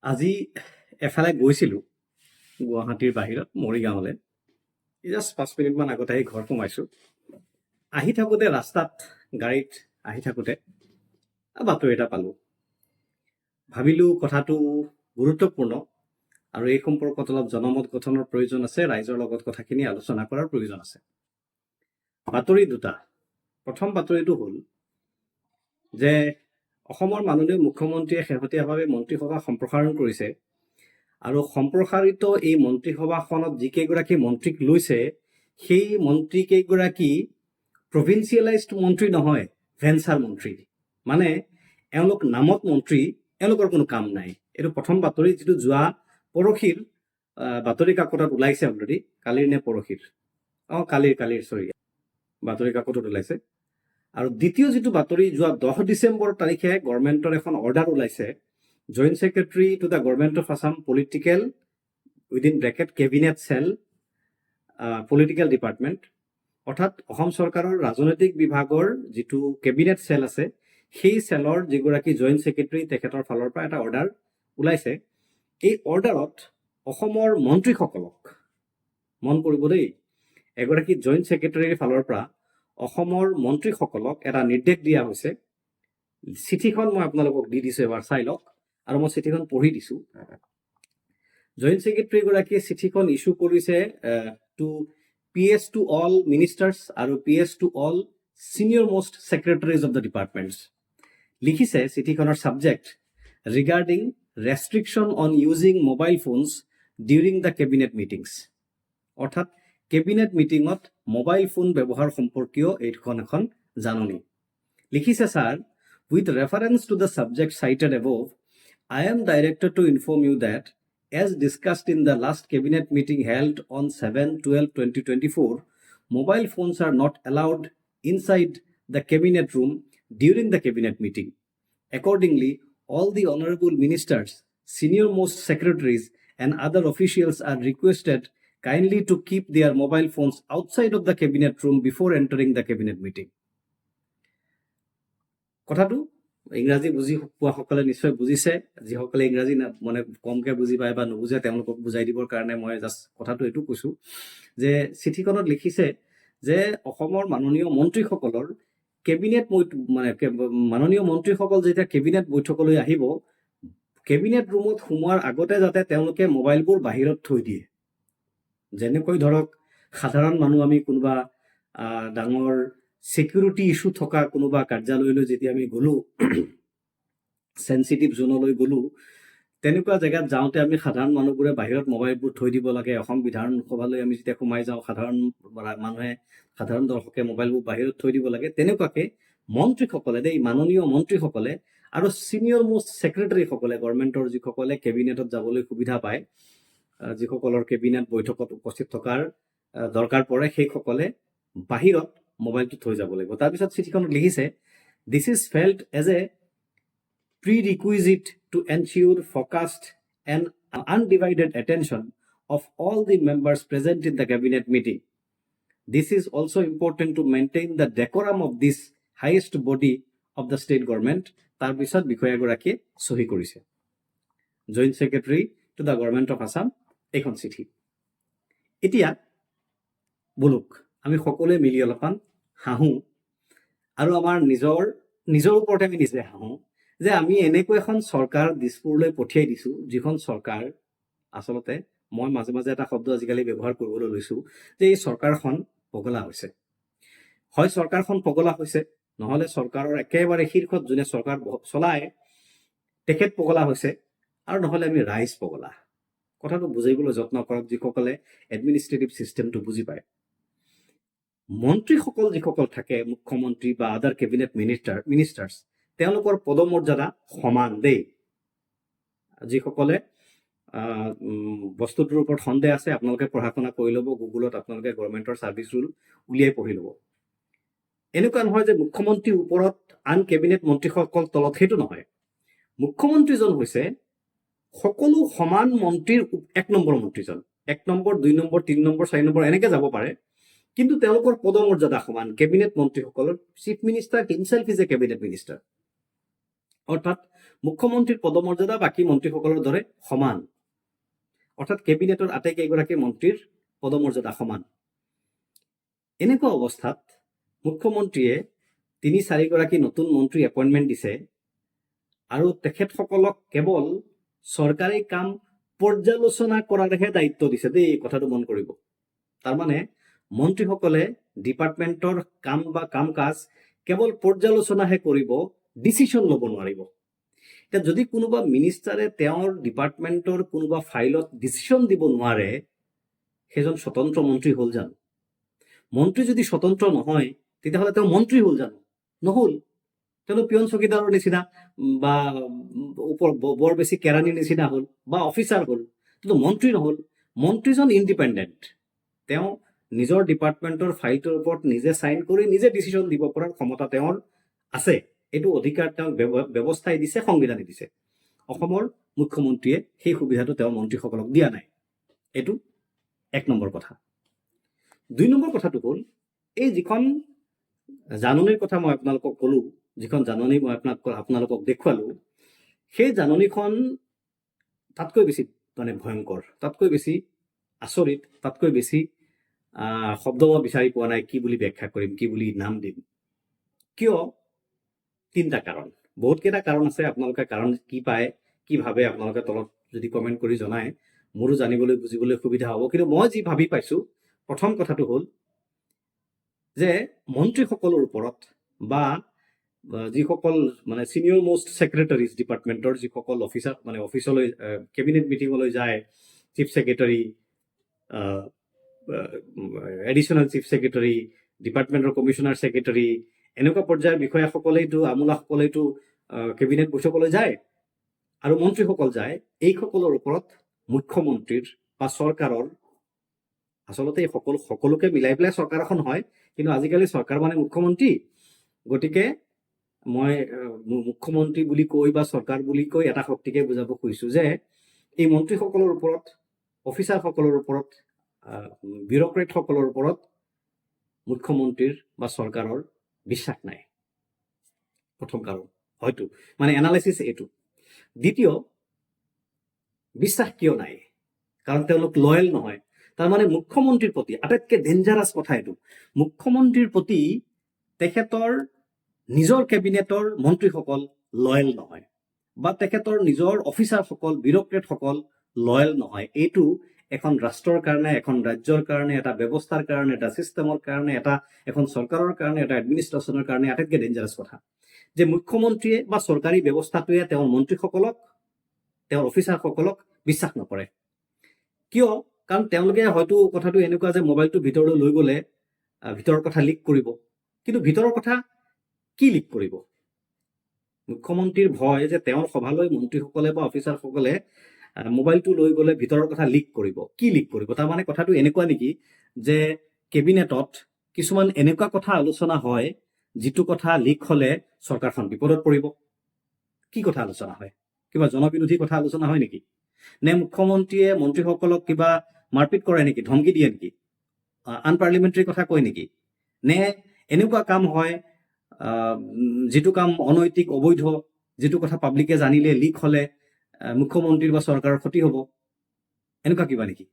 আজি এফালে গৈছিলোঁ গুৱাহাটীৰ বাহিৰত মৰিগাঁৱলৈ। জাষ্ট 5 মিনিটমান আগতে আহি ঘৰ সোমাইছোঁ। আহি থাকোঁতে ৰাস্তাত গাড়ীত আহি থাকোঁতে বাতৰি এটা পালোঁ। ভাবিলোঁ কথাটো গুৰুত্বপূৰ্ণ আৰু এই সম্পৰ্কত অলপ জনমত গঠনৰ প্ৰয়োজন আছে, ৰাইজৰ লগত কথাখিনি আলোচনা কৰাৰ প্ৰয়োজন আছে। বাতৰি দুটা। প্ৰথম বাতৰিটো হ'ল যে অসমৰ মাননীয় মুখ্যমন্ত্ৰীয়ে শেহতীয়াভাৱে মন্ত্ৰীসভা সম্প্ৰসাৰণ কৰিছে আৰু সম্প্ৰসাৰিত এই মন্ত্ৰীসভাখনত যিকেইগৰাকী মন্ত্ৰীক লৈছে সেই মন্ত্ৰীকেইগৰাকী প্ৰভিন্সিয়েলাইজড মন্ত্ৰী নহয়, ভেঞ্চাৰ মন্ত্ৰী। মানে এওঁলোক নামত মন্ত্ৰী, এওঁলোকৰ কোনো কাম নাই। এইটো প্ৰথম বাতৰি, যিটো যোৱা পৰহিৰ বাতৰি কাকতত ওলাইছে অলৰেডি। কালিৰ নে পৰহিৰ? কালিৰ চৰি, বাতৰি কাকতত ওলাইছে। আৰু দ্বিতীয় যিটো বাতৰি, যোৱা 10 ডিচেম্বৰ তাৰিখে গভৰ্ণমেণ্টৰ এখন অৰ্ডাৰ ওলাইছে, joint secretary to the government of Assam political within bracket cabinet cell political department, অৰ্থাৎ অসম চৰকাৰৰ ৰাজনৈতিক বিভাগৰ যিটো কেবিনেট চেল আছে, সেই চেলৰ যিগৰাকী জইণ্ট ছেক্ৰেটাৰী তেখেতৰ ফালৰ পৰা এটা অৰ্ডাৰ ওলাইছে। এই অৰ্ডাৰত অসমৰ মন্ত্ৰীসকলক, মন কৰিব দেই, এগৰাকী জইণ্ট ছেক্ৰেটাৰীৰ ফালৰ পৰা অসমৰ মন্ত্ৰীসকলক এটা নিৰ্দেশ দিয়া হৈছে। চিঠিখন মই আপোনালোকক দি দিছোঁ, এবাৰ চাই লওক। আৰু মই চিঠিখন পঢ়ি দিছোঁ। জইণ্ট ছেক্ৰেটাৰীগৰাকীয়ে চিঠিখন ইছ্যু কৰিছে two PS to all ministers আৰু PS to all senior most secretaries of the departments। লিখিছে চিঠিখনৰ subject regarding restriction on using mobile phones during the cabinet meetings. অৰ্থাৎ কেবিনেট মিটিঙত মোবাইল ফোন ব্যৱহাৰ সম্পৰ্কীয় এইখন এখন জাননী। লিখিছে, sir, with reference to the subject cited above, I am directed to inform you that as discussed in the last cabinet meeting held on 7/12/2024, mobile phones are not allowed inside the cabinet room during the cabinet meeting. Accordingly, all the honorable ministers, senior most secretaries and other officials are requested kindly to keep their mobile phones outside of the cabinet room before entering the cabinet meeting. কথাটো ইংৰাজী বুজি পোৱাসকলে নিশ্চয় বুজিছে। যিসকলে ইংৰাজী মানে কমকৈ বুজি পায় বা নুবুজে তেওঁলোকক বুজাই দিবৰ কাৰণে মই জাষ্ট কথাটো এইটো কৈছোঁ যে চিঠিখনত লিখিছে যে অসমৰ মাননীয় মন্ত্ৰীসকলৰ কেবিনেট মাননীয় মন্ত্ৰীসকল যেতিয়া কেবিনেট বৈঠকলৈ আহিব, কেবিনেট ৰুমত সোমোৱাৰ আগতে যাতে তেওঁলোকে মোবাইলবোৰ বাহিৰত থৈ দিয়ে। যেনেকৈ ধৰক সাধাৰণ মানুহ আমি কোনোবা ডাঙৰ ছিকিউৰিটি ইছ্যু থকা কোনোবা কাৰ্যালয়লৈ যেতিয়া আমি গ'লোঁ, চেঞ্চিটিভ জোনলৈ গ'লোঁ, তেনেকুৱা জেগাত যাওঁতে আমি সাধাৰণ মানুহবোৰে বাহিৰত মোবাইলবোৰ থৈ দিব লাগে। অসম বিধানসভালৈ আমি যেতিয়া সোমাই যাওঁ, সাধাৰণ দৰ্শকে মোবাইলবোৰ বাহিৰত থৈ দিব লাগে। তেনেকুৱাকৈ মন্ত্ৰীসকলে, মাননীয় মন্ত্ৰীসকলে আৰু ছিনিয়ৰ মোষ্ট ছেক্ৰেটাৰীসকলে, গভৰ্ণমেণ্টৰ যিসকলে কেবিনেটত যাবলৈ সুবিধা পায়, যিসকলৰ কেবিনেট বৈঠকত উপস্থিত থকাৰ দৰকাৰ পৰে, সেইসকলে বাহিৰত মোবাইলটো থৈ যাব লাগিব। তাৰপিছত চিঠিখনত লিখিছে, this is felt as a prerequisite to ensure focused and undivided attention of all the members present in the cabinet meeting. This is also important to maintain the decorum of this highest body of the state government. তাৰ পিছত বিষয়াগৰাকীয়ে চহী কৰিছে, joint secretary to the government of Assam, এইখন চিঠি। এতিয়া বলক আমি সকলোৱে মিলি অলপমান হাঁহোঁ আৰু আমাৰ নিজৰ ওপৰতে আমি নিজে হাঁহোঁ যে আমি এনেকৈ এখন চৰকাৰ দিছপুৰলৈ পঠিয়াই দিছোঁ, যিখন চৰকাৰ আচলতে, মই মাজে মাজে এটা শব্দ আজিকালি ব্যৱহাৰ কৰিবলৈ লৈছোঁ যে এই চৰকাৰখন পগলা হৈছে। হয়, চৰকাৰখন পগলা হৈছে, নহ'লে চৰকাৰৰ একেবাৰে শীৰ্ষত যোনে চৰকাৰ চলায় তেখেত পগলা হৈছে, আৰু নহ'লে আমি ৰাইজ পগলা। কথাটো বুজাইবলৈ যত্ন কৰক যিসকলে এডমিনিষ্ট্ৰেটিভ ছিষ্টেমটো বুজি পায়। মন্ত্ৰীসকল যিসকল থাকে, মুখ্যমন্ত্ৰী বা আদাৰ কেবিনেট মিনিষ্টাৰ্ছ, তেওঁলোকৰ পদমৰ্যাদা সমান দেই। যিসকলে বস্তুটোৰ ওপৰত সন্দেহ আছে, আপোনালোকে পঢ়া শুনা কৰি ল'ব, গুগলত আপোনালোকে গভৰ্ণমেণ্টৰ ছাৰ্ভিচ ৰুল উলিয়াই পঢ়ি ল'ব। এনেকুৱা নহয় যে মুখ্যমন্ত্ৰীৰ ওপৰত আন কেবিনেট মন্ত্ৰীসকল তলত, সেইটো নহয়। মুখ্যমন্ত্ৰীজন হৈছে সকলো সমান মন্ত্ৰীৰ 1 নম্বৰ মন্ত্ৰীজন। 1 নম্বৰ, 2 নম্বৰ, 3 নম্বৰ, 4 নম্বৰ এনেকৈ যাব পাৰে, কিন্তু তেওঁলোকৰ পদমৰ্যাদা সমান। কেবিনেট মন্ত্ৰীসকলৰ chief minister himself is a cabinet minister. অৰ্থাৎ মুখ্যমন্ত্ৰীৰ পদমৰ্যাদা বাকী মন্ত্ৰীসকলৰ দৰে সমান, অৰ্থাৎ কেবিনেটৰ আটাইকেইগৰাকী মন্ত্ৰীৰ পদমৰ্যাদা সমান। এনেকুৱা অৱস্থাত মুখ্যমন্ত্ৰীয়ে ৩-৪গৰাকী নতুন মন্ত্ৰী এপইণ্টমেণ্ট দিছে আৰু তেখেতসকলক কেৱল চৰকাৰী কাম পৰ্যালোচনা কৰাৰহে দায়িত্ব দিছে দেই, এই কথাটো মন কৰিব। তাৰমানে মন্ত্ৰীসকলে ডিপাৰ্টমেণ্টৰ কাম বা কাম কাজ কেৱল পৰ্যালোচনাহে কৰিব, ডিচিশ্যন ল'ব নোৱাৰিব। এতিয়া যদি কোনোবা মিনিষ্টাৰে তেওঁৰ ডিপাৰ্টমেণ্টৰ কোনোবা ফাইলত ডিচিশ্যন দিব নোৱাৰে, সেইজন স্বতন্ত্ৰ মন্ত্ৰী হ'ল জানো? মন্ত্ৰী যদি স্বতন্ত্ৰ নহয়, তেতিয়াহ'লে তেওঁ মন্ত্ৰী হ'ল জানো? নহ'ল। তেওঁ পিয়ন চকীদাৰৰ নিচিনা বা বৰ বেছি কেৰাণীৰ নিচিনা হ'ল বা অফিচাৰ হ'ল, কিন্তু মন্ত্ৰী নহ'ল। মন্ত্ৰীজন ইণ্ডিপেণ্ডেণ্ট, তেওঁ নিজৰ ডিপাৰ্টমেণ্টৰ ফাইলটোৰ ওপৰত নিজে চাইন কৰি নিজে ডিচিশ্যন দিব পৰাৰ ক্ষমতা তেওঁৰ আছে। এইটো অধিকাৰ তেওঁক ব্যৱস্থাই দিছে, সংবিধানে দিছে। অসমৰ মুখ্যমন্ত্ৰীয়ে সেই সুবিধাটো তেওঁৰ মন্ত্ৰীসকলক দিয়া নাই। এইটো ১ নম্বৰ কথা। ২ নম্বৰ কথাটো হ'ল, এই যিখন জাননীৰ কথা মই আপোনালোকক ক'লোঁ, যিখন জাননী মই আপোনালোকক দেখুৱালোঁ, সেই জাননীখন তাতকৈ বেছি ভয়ংকৰ, তাতকৈ বেছি আচৰিত, তাতকৈ বেছি শব্দ মই বিচাৰি পোৱা নাই কি বুলি ব্যাখ্যা কৰিম, কি বুলি নাম দিম। কিয়? ৩টা কাৰণ। বহুতকেইটা কাৰণ আছে। আপোনালোকে কাৰণ কি পায়, কি ভাবে, আপোনালোকে তলত যদি কমেণ্ট কৰি জনায়, মোৰো জানিবলৈ বুজিবলৈ সুবিধা হ'ব। কিন্তু মই যি ভাবি পাইছোঁ, প্ৰথম কথাটো হ'ল যে মন্ত্ৰীসকলৰ ওপৰত বা যিসকল ছিনিয়ৰ মোষ্ট ছেক্ৰেটাৰিজ ডিপাৰ্টমেণ্টৰ যিসকল অফিচাৰ অফিচলৈ কেবিনেট মিটিঙলৈ যায়, chief secretary, additional chief secretary, ডিপাৰ্টমেণ্টৰ কমিশ্যনাৰ ছেক্ৰেটাৰী, এনেকুৱা পৰ্যায়ৰ বিষয়াসকলেইতো আমোলাসকলেইতো কেবিনেট বৈঠকলৈ যায় আৰু মন্ত্ৰীসকল যায়। এইসকলৰ ওপৰত মুখ্যমন্ত্ৰীৰ বা চৰকাৰৰ, আচলতে এই সকলোকে মিলাই পেলাই চৰকাৰ এখন হয়, কিন্তু আজিকালি চৰকাৰ মানে মুখ্যমন্ত্ৰী। গতিকে মই মুখ্যমন্ত্ৰী বুলি কৈ বা চৰকাৰ বুলি কৈ এটা শক্তিকে বুজাব খুজিছোঁ যে এই মন্ত্ৰীসকলৰ ওপৰত, অফিচাৰসকলৰ ওপৰত, বিউৰক্ৰেটসকলৰ ওপৰত মুখ্যমন্ত্ৰীৰ বা চৰকাৰৰ বিশ্বাস নাই। প্ৰথম কাৰণ হয়তো এনালাইচিছ এইটো। দ্বিতীয়, বিশ্বাস কিয় নাই? কাৰণ তেওঁলোক লয়েল নহয়। তাৰমানে মুখ্যমন্ত্ৰীৰ প্ৰতি আটাইতকৈ ডেঞ্জাৰাছ কথা এইটো, মুখ্যমন্ত্ৰীৰ প্ৰতি তেখেতৰ নিজৰ কেবিনেটৰ মন্ত্ৰীসকল লয়েল নহয় বা তেখেতৰ নিজৰ অফিচাৰসকল, বিউৰক্ৰেটসকল লয়েল নহয়। এইটো এখন ৰাষ্ট্ৰৰ কাৰণে, এখন ৰাজ্যৰ কাৰণে, এটা ব্যৱস্থাৰ কাৰণে, এটা ছিষ্টেমৰ কাৰণে, এখন চৰকাৰৰ কাৰণে, এটা এডমিনিষ্ট্ৰেশ্যনৰ কাৰণে আটাইতকৈ ডেঞ্জাৰাছ কথা যে মুখ্যমন্ত্ৰীয়ে বা চৰকাৰী ব্যৱস্থাটোৱে তেওঁৰ মন্ত্ৰীসকলক, তেওঁৰ অফিচাৰসকলক বিশ্বাস নকৰে। কিয়? কাৰণ তেওঁলোকে হয়তো কথাটো এনেকুৱা যে মোবাইলটো ভিতৰলৈ লৈ গ'লে ভিতৰৰ কথা লিক কৰিব, কিন্তু ভিতৰৰ কথা কি লিক কৰিব? মুখ্যমন্ত্ৰীৰ ভয় যে তেওঁৰ সভালৈ মন্ত্ৰীসকলে বা অফিচাৰসকলে মোবাইলটো লৈ গ'লে ভিতৰৰ কথা লিক কৰিব। কি লিক কৰিব? তাৰমানে কথাটো এনেকুৱা নেকি যে কেবিনেটত কিছুমান এনেকুৱা কথা আলোচনা হয় যিটো কথা লিক হ'লে চৰকাৰখন বিপদত পৰিব? কি কথা আলোচনা হয়? কিবা জনবিৰোধী কথা আলোচনা হয় নেকি? নে মুখ্যমন্ত্ৰীয়ে মন্ত্ৰীসকলক কিবা মাৰপিট কৰে নেকি, ধমকি দিয়ে নেকি, আনপাৰ্লিমেণ্টাৰী কথা কয় নেকি? নে এনেকুৱা কাম হয় যিটো কাম অনৈতিক, অবৈধ, যিটো কথা পাব্লিকে জানিলে, লিক হ'লে মুখ্যমন্ত্ৰীৰ বা চৰকাৰৰ ক্ষতি হ'ব? এনেকুৱা কিবা নেকি?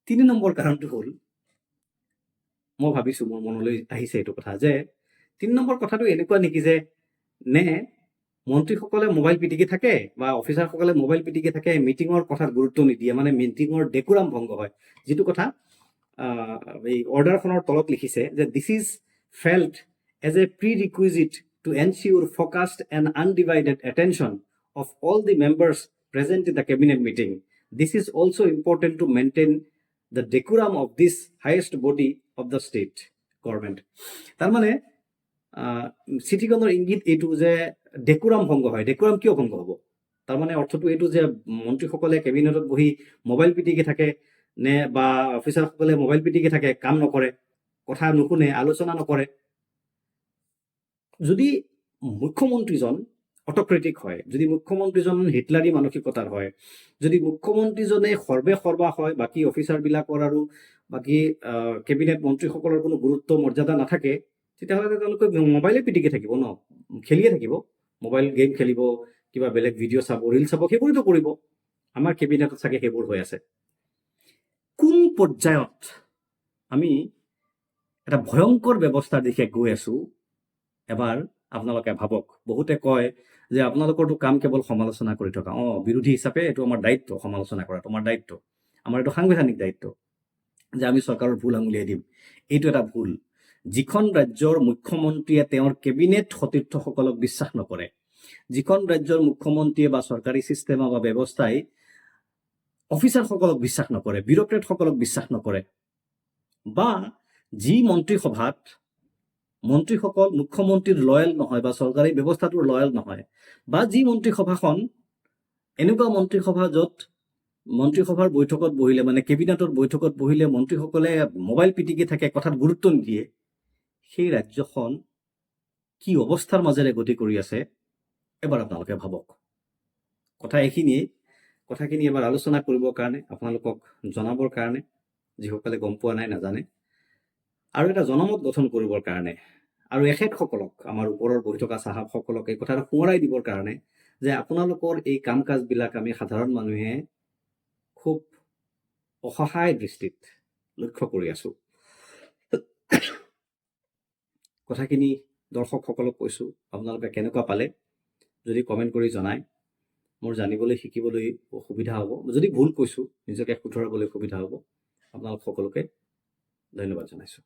৩ নম্বৰ কাৰণটো হ'ল, মই ভাবিছোঁ, মোৰ মনলৈ আহিছে এইটো কথা যে ৩ নম্বৰ কথাটো এনেকুৱা নেকি যে নে মন্ত্ৰীসকলে মোবাইল পিটিকি থাকে বা অফিচাৰসকলে মোবাইল পিটিকি থাকে, মিটিঙৰ কথাত গুৰুত্ব নিদিয়ে, মিটিঙৰ ডেকুৰাম ভংগ হয়। যিটো কথা এই অৰ্ডাৰখনৰ তলত লিখিছে যে this is felt as a prerequisite to ensure focused and undivided attention of all the members present in the cabinet meeting. This is also important to maintain the decorum of this highest body of the state government. তাৰমানে চিঠিখনৰ ইংগিত এইটো যে ডেকুৰাম ভংগ হয়। ডেকুৰাম কিয় ভংগ হ'ব? তাৰমানে অৰ্থটো এইটো যে মন্ত্ৰীসকলে কেবিনেটত বহি মোবাইল পিটিকি থাকে নে বা অফিচাৰসকলে মোবাইল পিটিকি থাকে, কাম নকৰে, কথা নুশুনে, আলোচনা নকৰে। যদি মুখ্যমন্ত্ৰীজন অট'ক্ৰেটিক হয়, যদি মুখ্যমন্ত্ৰীজন হিটলাৰী মানসিকতাৰ হয়, যদি মুখ্যমন্ত্ৰীজনে সৰ্বে সৰ্বা হয়, বাকী অফিচাৰবিলাকৰ আৰু বাকী কেবিনেট মন্ত্ৰীসকলৰ কোনো গুৰুত্ব মৰ্যাদা নাথাকে, তেতিয়াহ'লে তেওঁলোকে মোবাইলে পিটিকি থাকিব ন, খেলিয়ে থাকিব। মোবাইল গেম খেলিব, কিবা বেলেগ ভিডিঅ' চাব, ৰিল চাব, সেইবোৰতো কৰিব। আমাৰ কেবিনেটত চাগে সেইবোৰ হৈ আছে। কোন পৰ্যায়ত আমি এটা ভয়ংকৰ ব্যৱস্থাৰ দিশে গৈ আছো এবাৰ আপোনালোকে ভাবক। বহুতে কয় যে আপোনালোকৰতো কাম কেৱল সমালোচনা কৰি থকা। বিৰোধী হিচাপে এইটো আমাৰ দায়িত্ব, সমালোচনা কৰাটো আমাৰ দায়িত্ব, আমাৰ এইটো সাংবিধানিক দায়িত্ব যে আমি চৰকাৰৰ ভুল আঙুলিয়াই দিম। এইটো এটা ভুল। যিখন ৰাজ্যৰ মুখ্যমন্ত্ৰীয়ে তেওঁৰ কেবিনেট সতীৰ্থসকলক বিশ্বাস নকৰে, যিখন ৰাজ্যৰ মুখ্যমন্ত্ৰীয়ে বা চৰকাৰী চিষ্টেম বা ব্যৱস্থাই অফিচাৰসকলক বিশ্বাস নকৰে, বিউৰ'ক্ৰেটসকলক বিশ্বাস নকৰে, বা যি মন্ত্ৰীসভাত মন্ত্ৰীসকল মুখ্যমন্ত্ৰীৰ লয়েল নহয় বা চৰকাৰী ব্যৱস্থাটোৰ লয়েল নহয়, বা যি মন্ত্ৰীসভাখন এনেকুৱা মন্ত্ৰীসভা য'ত মন্ত্ৰীসভাৰ বৈঠকত বহিলে, মানে কেবিনেটৰ বৈঠকত বহিলে মন্ত্ৰীসকলে মোবাইল পিটিকি থাকে, কথাত গুৰুত্ব নিদিয়ে, সেই ৰাজ্যখন কি অৱস্থাৰ মাজেৰে গতি কৰি আছে এবাৰ আপোনালোকে ভাবক। কথাখিনি এবাৰ আলোচনা কৰিবৰ কাৰণে, আপোনালোকক জনাবৰ কাৰণে, যিসকলে গম পোৱা নাই, নাজানে, আৰু এটা জনমত গঠন কৰিবৰ কাৰণে, আৰু এখেতসকলক, আমাৰ ওপৰৰ বহি থকা চাহাবসকলক এই কথাটো সোঁৱৰাই দিবৰ কাৰণে যে আপোনালোকৰ এই কাম কাজবিলাক আমি সাধাৰণ মানুহে খুব অসহায় দৃষ্টিত লক্ষ্য কৰি আছো। কথাখিনি দৰ্শকসকলক কৈছোঁ, আপোনালোকে কেনেকুৱা পালে যদি কমেণ্ট কৰি জনায়, মোৰ জানিবলৈ শিকিবলৈ সুবিধা হ'ব। যদি ভুল কৈছোঁ নিজকে শুধৰাবলৈ সুবিধা হ'ব। আপোনালোক সকলোকে ধন্যবাদ জনাইছোঁ।